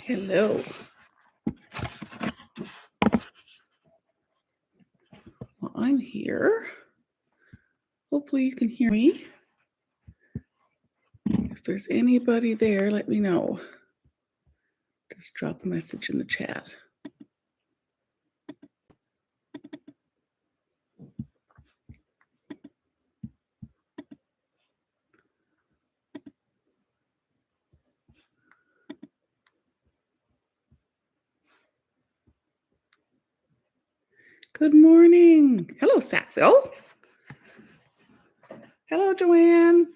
Hello. Well, I'm here. Hopefully you can hear me. If there's anybody there, let me know. Just drop a message in the chat. Good morning. Hello, Sackville. Hello, Joanne.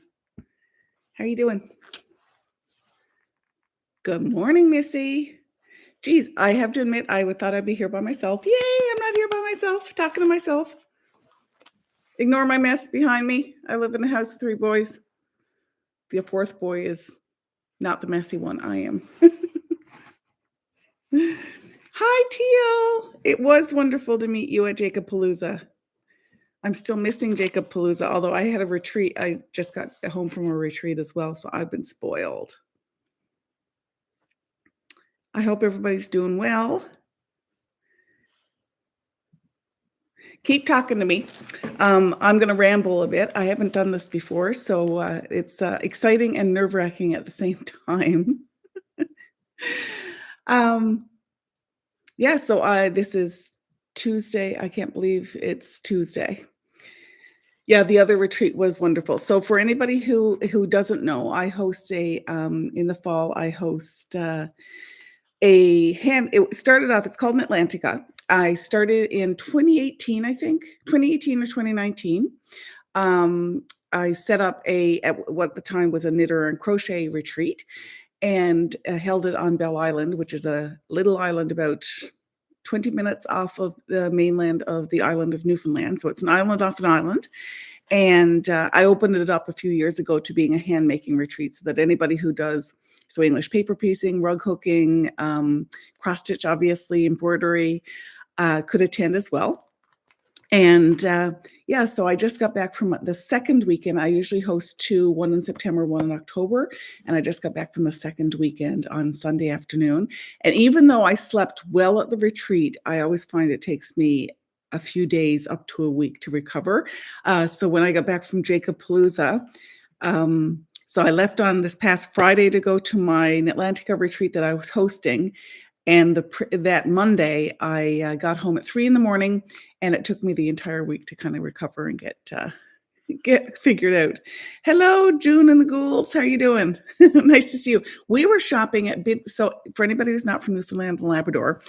How are you doing? Good morning, Missy. Geez, I have to admit, I thought I'd be here by myself. Yay, I'm not here by myself, talking to myself. Ignore my mess behind me. I live in a house with 3 boys. The 4th boy is not the messy one. I am. Hi, Teal. It was wonderful to meet you at Jacobpalooza. I'm still missing Jacobpalooza, although I had a retreat. I just got home from a retreat as well, so I've been spoiled. I hope everybody's doing well. Keep talking to me. I'm going to ramble a bit. I haven't done this before, so it's exciting and nerve-wracking at the same time. Yeah, so this is Tuesday. I can't believe it's Tuesday. Yeah, the other retreat was wonderful. So for anybody who doesn't know, I host in the fall, I host it started off, it's called Knitlantica. I started in 2018, I think, 2018 or 2019. I set up at what the time was a knitter and crochet retreat, and held it on Bell Island, which is a little island about 20 minutes off of the mainland of the island of Newfoundland. So it's an island off an island. And I opened it up a few years ago to being a hand-making retreat so that anybody who does English paper piecing, rug hooking, cross-stitch, obviously, embroidery, could attend as well. And yeah, so I just got back from the second weekend. I usually host 2, one in September, one in October. And I just got back from the second weekend on Sunday afternoon. And even though I slept well at the retreat, I always find it takes me a few days up to a week to recover. So when I got back from Jacobpalooza, so I left on this past Friday to go to my Knitlantica retreat that I was hosting. And that Monday, I got home at 3 a.m, and it took me the entire week to kind of recover and get figured out. Hello, June and the Ghouls. How are you doing? Nice to see you. We were shopping at so for anybody who's not from Newfoundland and Labrador,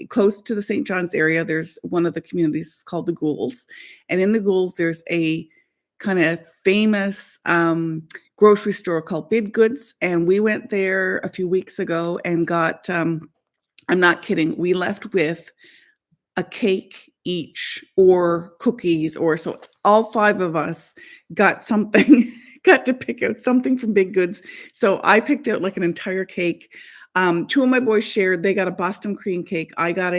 close to the St. John's area, there's one of the communities called the Ghouls. And in the Ghouls, there's a kind of famous grocery store called Bid Goods, and we went there a few weeks ago and got I'm not kidding, we left with a cake each or cookies, or so all 5 of us got something, got to pick out something from Bid Goods. So I picked out like an entire cake. 2 of my boys shared. They got a Boston cream cake. I got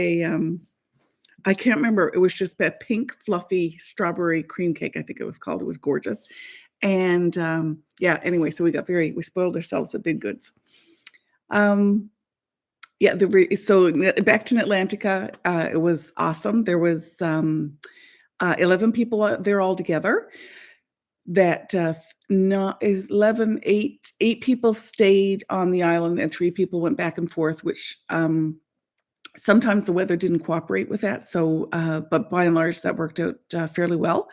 I can't remember. It was just that pink, fluffy strawberry cream cake, I think it was called. It was gorgeous. And yeah, anyway, so we spoiled ourselves at Bid Goods. Yeah, so back to Knitlantica, it was awesome. There was 11 people there all together. That 8 people stayed on the island and 3 people went back and forth, which sometimes the weather didn't cooperate with that. So, but by and large, that worked out fairly well.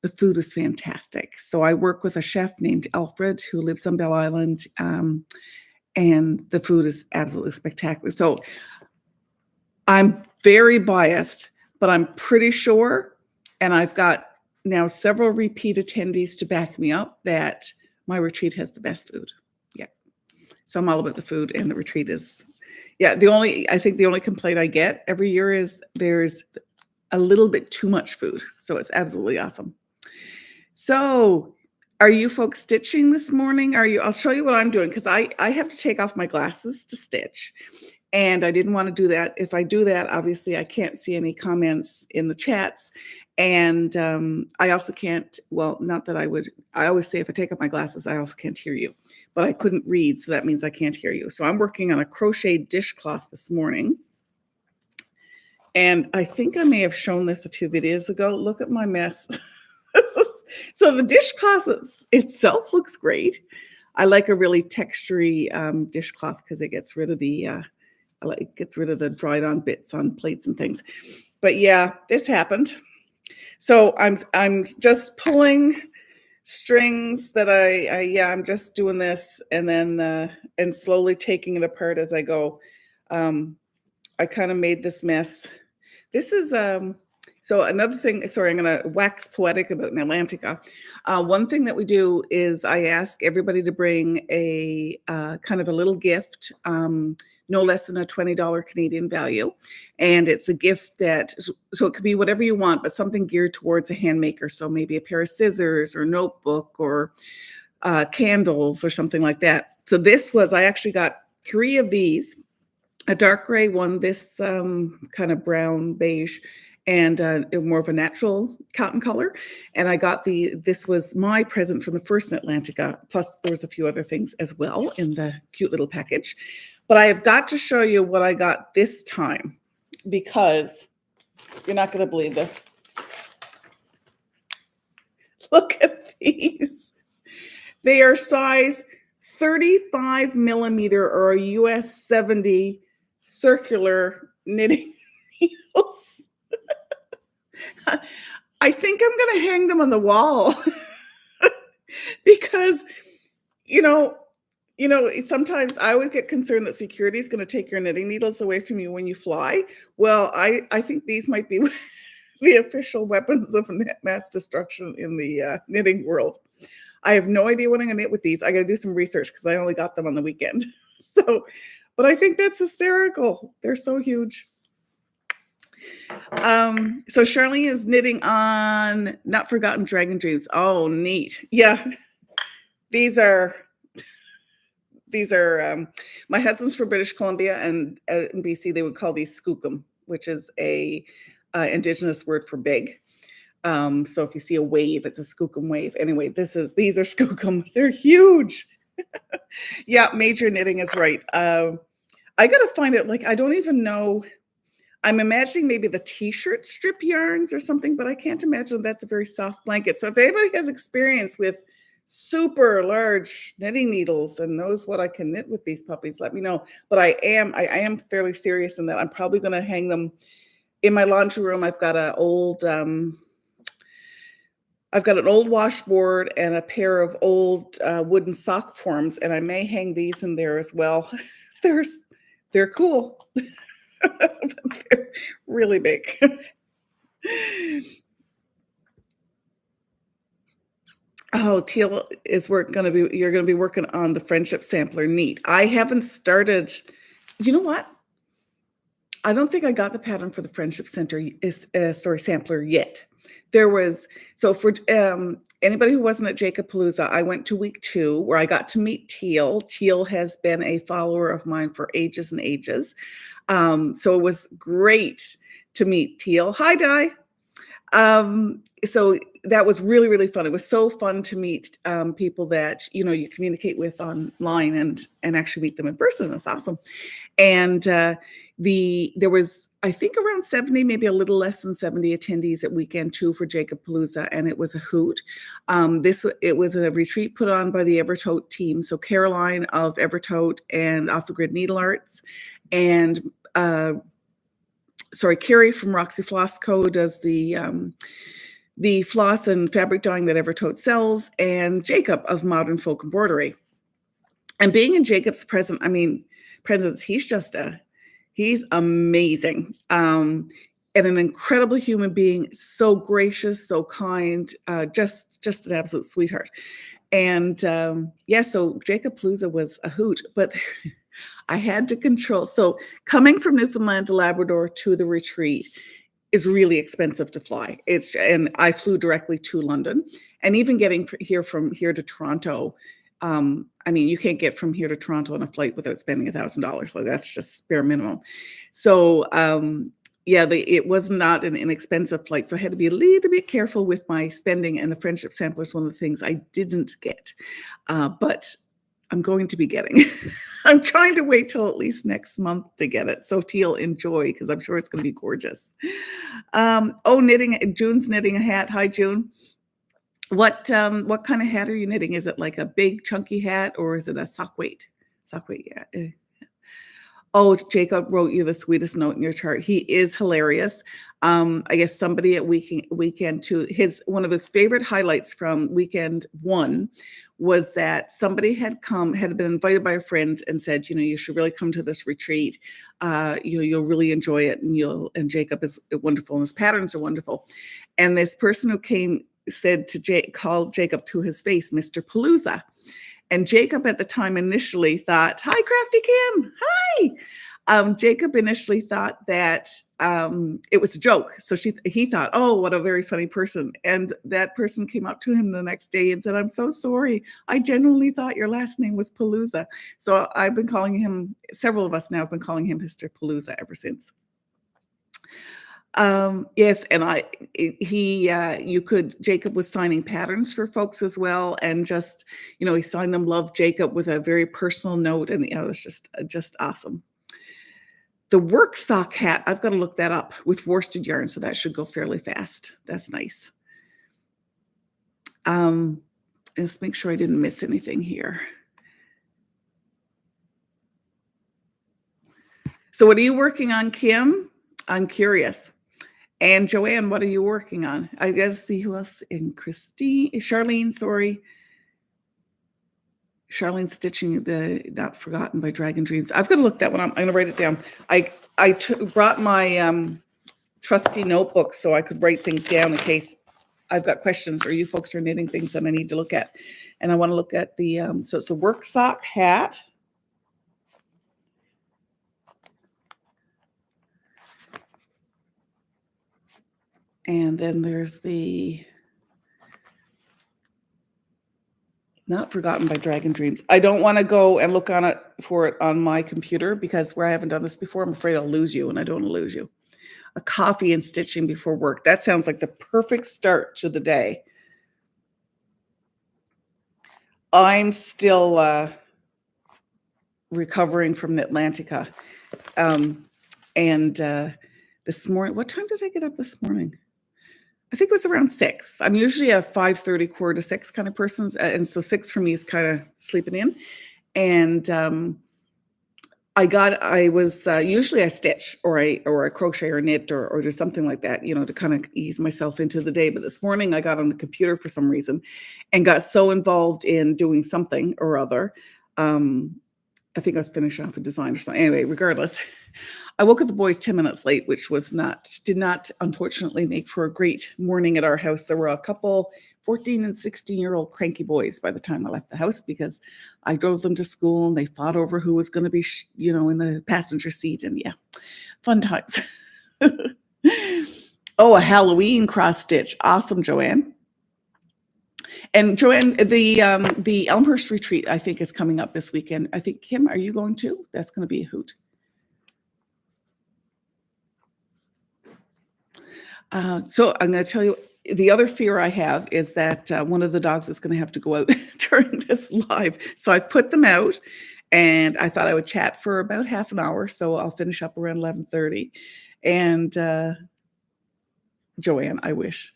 The food is fantastic. So I work with a chef named Alfred who lives on Bell Island, and the food is absolutely spectacular. So I'm very biased, but I'm pretty sure, and I've got now several repeat attendees to back me up, that my retreat has the best food. Yeah. So I'm all about the food, and the retreat is, yeah, I think the only complaint I get every year is there's a little bit too much food. So it's absolutely awesome. So are you folks stitching this morning? I'll show you what I'm doing, because I have to take off my glasses to stitch. And I didn't want to do that. If I do that, obviously I can't see any comments in the chats. And I also can't, well, not that I always say if I take off my glasses, I also can't hear you, but I couldn't read. So that means I can't hear you. So I'm working on a crochet dishcloth this morning. And I think I may have shown this a few videos ago. Look at my mess. So the dishcloth itself looks great. I like a really textury dishcloth because it gets rid of the dried on bits on plates and things. But yeah, this happened. So I'm just pulling strings that I'm just doing this and then and slowly taking it apart as I go. I kind of made this mess. This is so another thing. Sorry, I'm going to wax poetic about Knitlantica. One thing that we do is I ask everybody to bring a kind of a little gift, no less than a $20 Canadian value, and it's a gift that so it could be whatever you want, but something geared towards a hand maker. So maybe a pair of scissors or notebook or candles or something like that. So I actually got 3 of these. A dark gray one, this kind of brown beige, and more of a natural cotton color. And I got this was my present from the first Knitlantica, plus there was a few other things as well in the cute little package. But I have got to show you what I got this time because you're not going to believe this. Look at these. They are size 35 millimeter or a US 70 circular knitting needles. I think I'm going to hang them on the wall because, sometimes I always get concerned that security is going to take your knitting needles away from you when you fly. Well, I think these might be the official weapons of mass destruction in the knitting world. I have no idea what I'm going to knit with these. I got to do some research because I only got them on the weekend. But I think that's hysterical. They're so huge. So Charlene is knitting on Not Forgotten Dragon Dreams. Oh, neat. Yeah. These are my husband's from British Columbia, and in BC they would call these skookum, which is a indigenous word for big. So if you see a wave, it's a skookum wave. Anyway, these are skookum. They're huge. Yeah, major knitting is right. I gotta find it. Like, I don't even know. I'm imagining maybe the t-shirt strip yarns or something, but I can't imagine that's a very soft blanket. So if anybody has experience with super large knitting needles and knows what I can knit with these puppies, let me know. But I am fairly serious in that I'm probably going to hang them in my laundry room. I've got an old washboard and a pair of old wooden sock forms, and I may hang these in there as well. They're cool. They're really big. Oh, Teal is you're going to be working on the friendship sampler. Neat. I haven't started. You know what? I don't think I got the pattern for the friendship sampler yet. For anybody who wasn't at Jacobpalooza, I went to week 2 where I got to meet Teal. Teal has been a follower of mine for ages and ages. So it was great to meet Teal. Hi, Di. So that was really, really fun. It was so fun to meet people that, you communicate with online and actually meet them in person. That's awesome. And there was, I think, around 70, maybe a little less than 70 attendees at weekend 2 for Jacobpalooza, and it was a hoot. It was a retreat put on by the Evertote team. So Caroline of Evertote and Off the Grid Needle Arts, and Carrie from Roxy Floss Co. does the floss and fabric dyeing that Evertote sells, and Jacob of Modern Folk Embroidery. And being in Jacob's presence, he's amazing. And an incredible human being, so gracious, so kind, just an absolute sweetheart. And so Jacobpalooza was a hoot, but I had to control. So coming from Newfoundland to Labrador to the retreat is really expensive to fly. And I flew directly to London, and even getting from here to Toronto. You can't get from here to Toronto on a flight without spending $1,000. Like, that's just bare minimum. So Yeah, it was not an inexpensive flight, so I had to be a little bit careful with my spending, and the friendship sampler is one of the things I didn't get, but I'm going to be getting. I'm trying to wait till at least next month to get it, so Teal, enjoy, because I'm sure it's gonna be gorgeous. Knitting. June's knitting a hat. Hi, June. What kind of hat are you knitting? Is it like a big chunky hat, or is it a sock weight? Sock weight, yeah. Oh, Jacob wrote you the sweetest note in your chart. He is hilarious. I guess somebody at weekend two, one of his favorite highlights from weekend one was that somebody had been invited by a friend and said, you should really come to this retreat. You'll really enjoy it, and Jacob is wonderful, and his patterns are wonderful. And this person who came said called Jacob to his face, Mr. Palooza. And Jacob at the time initially thought, hi, Crafty Kim, hi. Jacob initially thought that it was a joke. So he thought, oh, what a very funny person. And that person came up to him the next day and said, I'm so sorry. I genuinely thought your last name was Palooza. So I've been calling him, several of us now have been calling him Mr. Palooza ever since. Yes, and Jacob was signing patterns for folks as well, and just, he signed them Love Jacob with a very personal note, and it was just awesome. The work sock hat, I've got to look that up, with worsted yarn, so that should go fairly fast. That's nice. Let's make sure I didn't miss anything here. So what are you working on, Kim? I'm curious. And Joanne, what are you working on? I got to see who else. And Charlene, sorry. Charlene stitching the Not Forgotten by Dragon Dreams. I've got to look that one up. I'm going to write it down. I brought my trusty notebook so I could write things down in case I've got questions or you folks are knitting things that I need to look at. And I want to look at the, so it's a work sock hat. And then there's the Not Forgotten by Dragon Dreams. I don't want to go and look for it on my computer because where I haven't done this before, I'm afraid I'll lose you, and I don't want to lose you. A coffee and stitching before work. That sounds like the perfect start to the day. I'm still recovering from Knitlantica. And this morning, what time did I get up this morning? I think it was around 6. I'm usually a 5:30, 5:45 kind of person. And so 6 for me is kind of sleeping in. And usually I stitch or I crochet or knit or do something like that, to kind of ease myself into the day. But this morning I got on the computer for some reason and got so involved in doing something or other. I think I was finishing off a design or something. Anyway, regardless, I woke up the boys 10 minutes late, which did not unfortunately make for a great morning at our house. There were a couple 14 and 16-year-old cranky boys by the time I left the house because I drove them to school and they fought over who was going to be, in the passenger seat. And yeah, fun times. Oh, a Halloween cross stitch. Awesome, Joanne. And Joanne, the Elmhurst retreat, I think, is coming up this weekend. I think, Kim, are you going too? That's going to be a hoot. So I'm going to tell you, the other fear I have is that one of the dogs is going to have to go out during this live. So I've put them out, and I thought I would chat for about half an hour. So I'll finish up around 11:30. And Joanne, I wish.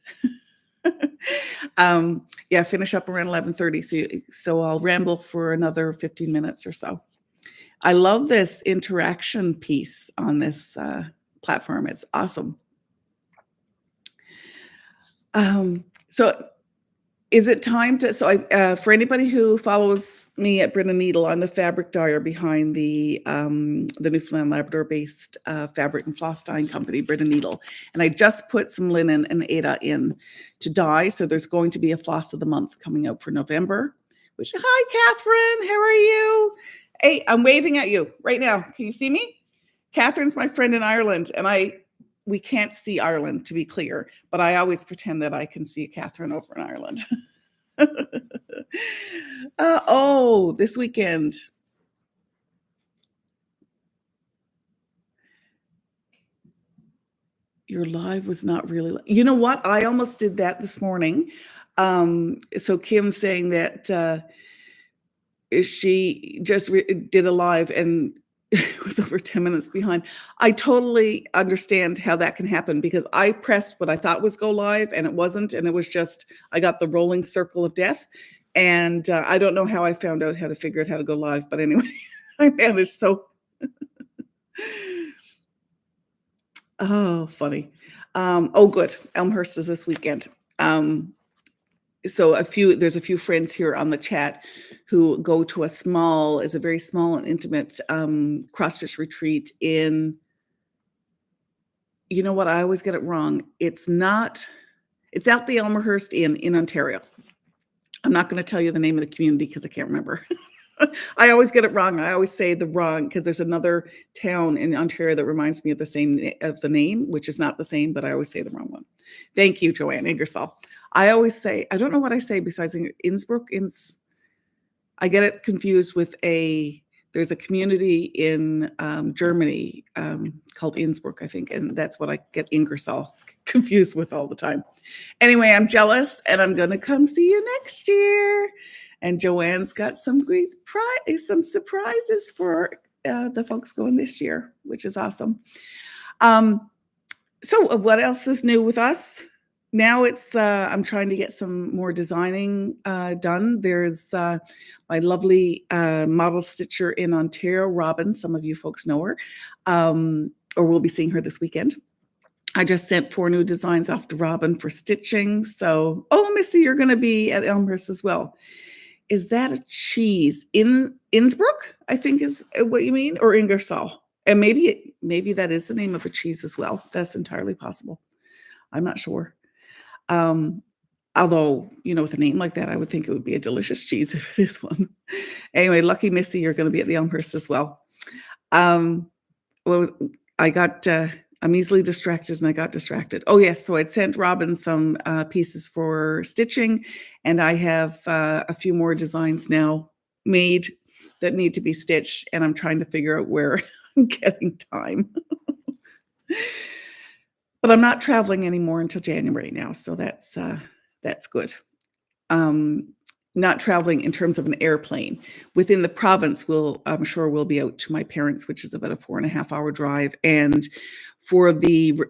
Finish up around 11:30. So I'll ramble for another 15 minutes or so. I love this interaction piece on this platform. It's awesome. So is it time to, for anybody who follows me at Brita Needle, I'm the fabric dyer behind the Newfoundland Labrador based fabric and floss dyeing company, Brita Needle. And I just put some linen and Ada in to dye. So there's going to be a floss of the month coming out for November, hi, Catherine, how are you? Hey, I'm waving at you right now. Can you see me? Catherine's my friend in Ireland, and we can't see Ireland, to be clear, but I always pretend that I can see Catherine over in Ireland. This weekend. Your live was not really you know what? I almost did that this morning. So Kim's saying that, she just did a live and it was over 10 minutes behind. I totally understand how that can happen because I pressed what I thought was go live and it wasn't. And it was just, I got the rolling circle of death. And I don't know how I found out how to figure out how to go live. But anyway, I managed. So, oh, funny. Oh, good. Elmhurst is this weekend. So there's a few friends here on the chat who go to a very small and intimate cross-stitch retreat in, you know what, I always get it wrong. It's at the Elmhurst Inn in Ontario. I'm not going to tell you the name of the community because I can't remember. I always get it wrong. I always say the wrong because there's another town in Ontario that reminds me of the name, which is not the same, but I always say the wrong one. Thank you, Joanne Ingersoll. I always say, I don't know what I say besides Innsbruck. I get it confused with there's a community in Germany called Innsbruck, I think, and that's what I get Ingersoll confused with all the time. Anyway, I'm jealous, and I'm going to come see you next year. And Joanne's got some surprises for the folks going this year, which is awesome. So what else is new with us? Now I'm trying to get some more designing done. There's my lovely model stitcher in Ontario, Robin. Some of you folks know her, or we'll be seeing her this weekend. I just sent 4 new designs off to Robin for stitching. So, oh, Missy, you're going to be at Elmhurst as well. Is that a cheese? Innsbruck, I think is what you mean, or Ingersoll? And maybe that is the name of a cheese as well. That's entirely possible. I'm not sure. Although, with a name like that, I would think it would be a delicious cheese if it is one. Anyway, lucky Missy, you're going to be at the Elmhurst as well. Well, I'm easily distracted and I got distracted. Oh yes, so I'd sent Robin some pieces for stitching and I have a few more designs now made that need to be stitched and I'm trying to figure out where I'm getting time. But I'm not traveling anymore until January now, so that's good. Not traveling in terms of an airplane. Within the province, I'm sure we'll be out to my parents', which is about a 4.5-hour drive. And for the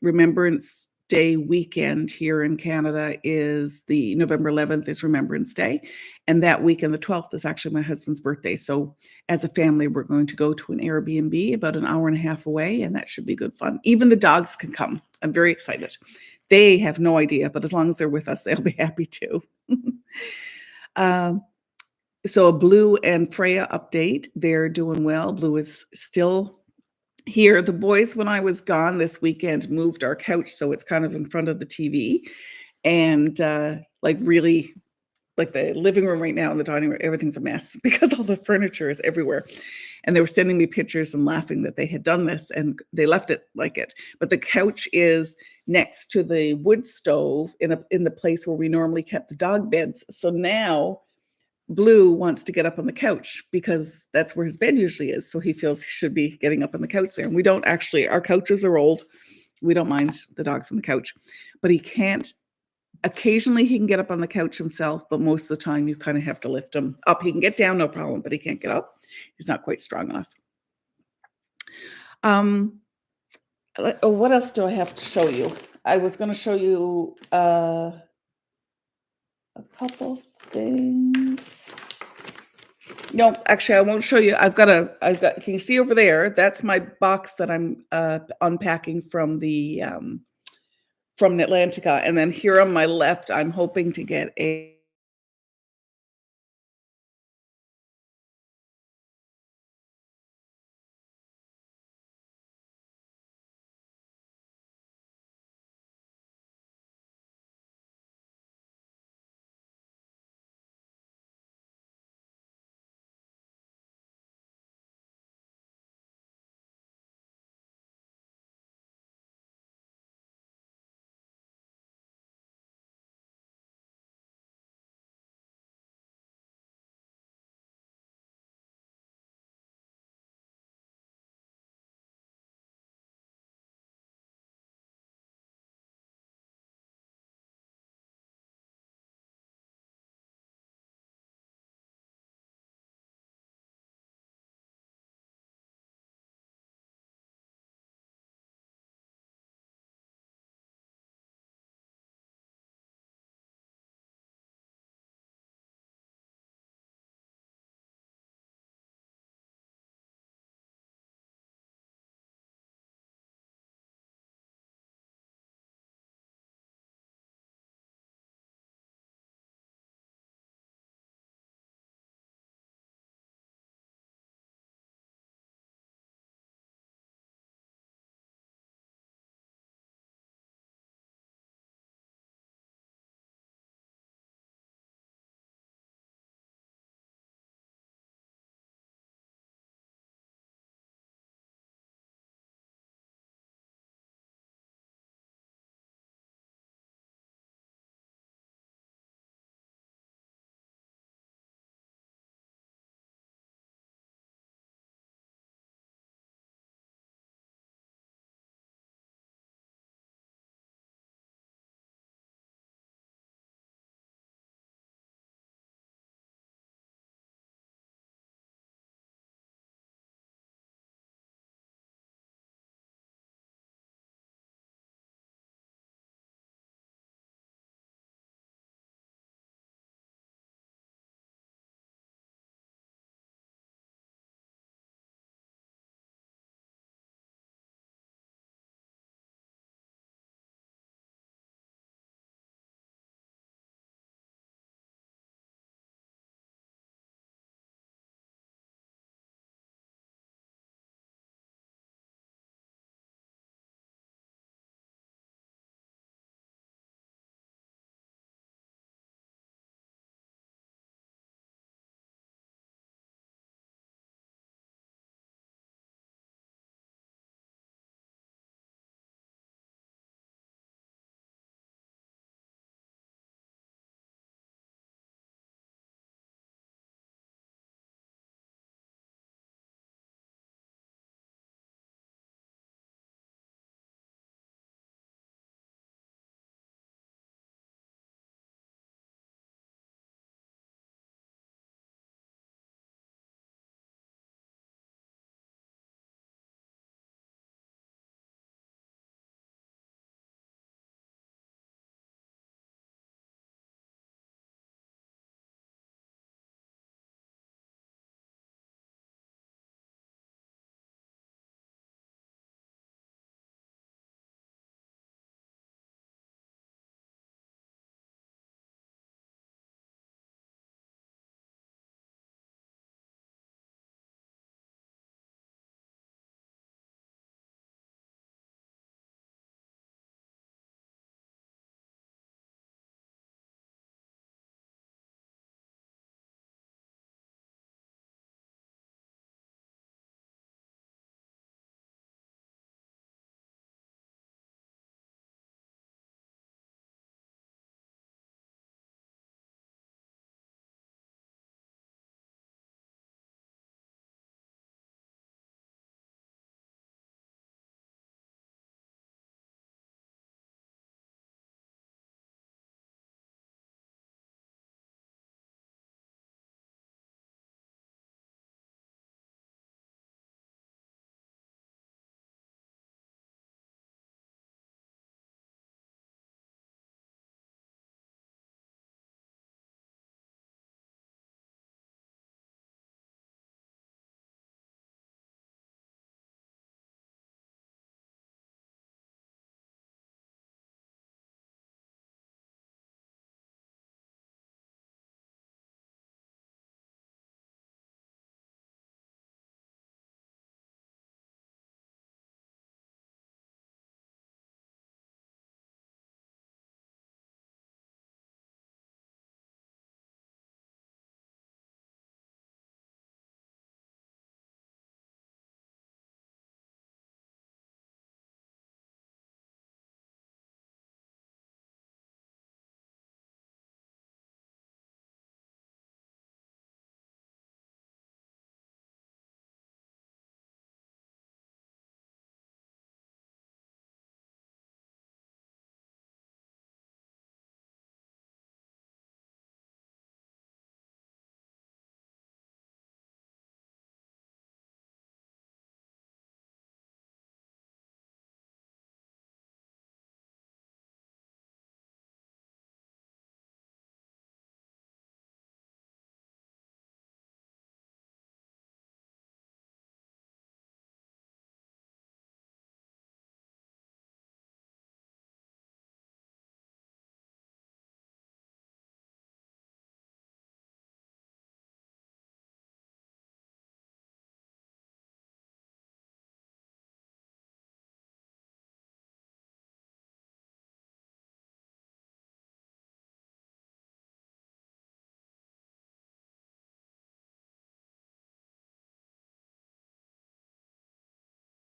Remembrance Day weekend here in Canada is the November 11th is Remembrance Day. And that weekend, the 12th, is actually my husband's birthday. So as a family, we're going to go to an Airbnb about an hour and a half away, and that should be good fun. Even the dogs can come. I'm very excited. They have no idea, but as long as they're with us, they'll be happy too. So a Blue and Freya update. They're doing well. Blue is still here. The boys, when I was gone this weekend, moved our couch so it's kind of in front of the TV. And really, like the living room right now and the dining room, everything's a mess because all the furniture is everywhere. And they were sending me pictures and laughing that they had done this and they left it like it. But the couch is next to the wood stove in the place where we normally kept the dog beds. So now Blue wants to get up on the couch because that's where his bed usually is. So he feels he should be getting up on the couch there. And we don't actually, our couches are old. We don't mind the dogs on the couch, but he can't. Occasionally he can get up on the couch himself, but most of the time you kind of have to lift him up. He can get down, no problem, but he can't get up. He's not quite strong enough. What else do I have to show you? I was going to show you a couple things. No, actually, I won't show you. I've got, can you see over there? That's my box that I'm unpacking from Knitlantica. And then here on my left, I'm hoping to get a